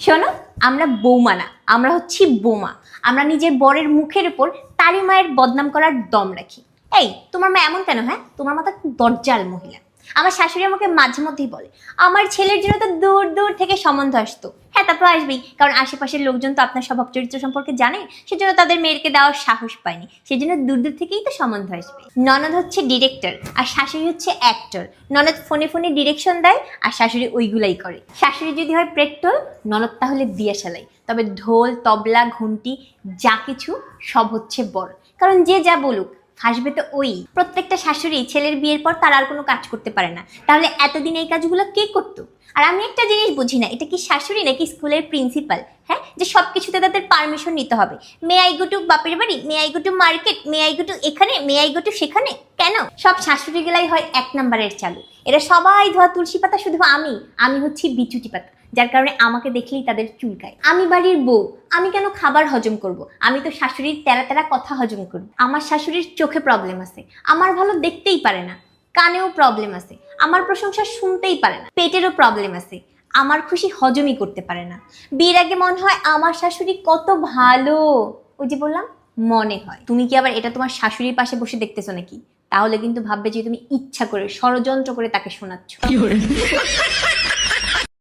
শোনো, আমরা বৌমা না, আমরা হচ্ছি বোমা। আমরা নিজের বরের মুখের উপর তারি মায়ের বদনাম করার দম রাখি। এই তোমার মা এমন কেন? হ্যাঁ, তোমার মাথা খুব দরজাল মহিলা। আমার শাশুড়ি আমাকে মাঝে মধ্যেই বলে আমার ছেলের জন্য তো দূর দূর থেকে সম্বন্ধ আসতো। হ্যাঁ, তা তো আসবেই, কারণ আশেপাশের লোকজন তো আপনার স্বভাব চরিত্র সম্পর্কে জানে, সেজন্য তাদের মেয়েকে দেওয়ার সাহস পায়নি, সেজন্য দূর দূর থেকেই তো সম্বন্ধ আসবে। ননদ হচ্ছে ডিরেক্টর আর শাশুড়ি হচ্ছে অ্যাক্টর। ননদ ফোনে ফোনে ডিরেকশন দেয় আর শাশুড়ি ওইগুলাই করে। শাশুড়ি যদি হয় পেট্রোল, ননদ তাহলে দিয়া সালাই। তবে ঢোল, তবলা, ঘন্টি যা কিছু সব হচ্ছে বর, কারণ যে যা বলুক হাসবে তো ওই। প্রত্যেকটা শাশুড়ি ছেলের বিয়ের পর তার আর কোনো কাজ করতে পারে না, তাহলে এতদিন এই কাজগুলো কে করতো? আর আমি একটা জিনিস বুঝি না, এটা কি শাশুড়ি নাকি স্কুলের প্রিন্সিপাল? হ্যাঁ, যে সব কিছুতে তাদের পারমিশন নিতে হবে। মে আই গো টু বাপের বাড়ি, may I go to market, may I go to এখানে, মে আই গো টু সেখানে। কেন? সব শাশুড়ি গেলাই হয় এক নাম্বারের চালু। এরা সবাই ধোয়া তুলসী পাতা, শুধু আমি হচ্ছি বিচুটি পাতা, যার কারণে আমাকে দেখলেই তাদের চুলকায়। আমি বাড়ির বউ, আমি কেন খাবার হজম করব? আমি তো শাশুড়ির তেরা তেরা কথা হজম করব। আমার শাশুড়ির চোখে প্রবলেম আছে, আমার ভালো দেখতেই পারে না। কানেও প্রবলেম আছে, আমার প্রশংসা শুনতেই পারে না। পেটেরও প্রবলেম আছে, আমার খুশি হজমই করতে পারে না। বিয়ের আগে মনে হয় আমার শাশুড়ি কত ভালো, ওই যে বললাম মনে হয়। তুমি কি আবার এটা তোমার শাশুড়ির পাশে বসে দেখতেছো নাকি? তাহলে কিন্তু ভাববে যে তুমি ইচ্ছা করে ষড়যন্ত্র করে তাকে শোনাচ্ছ।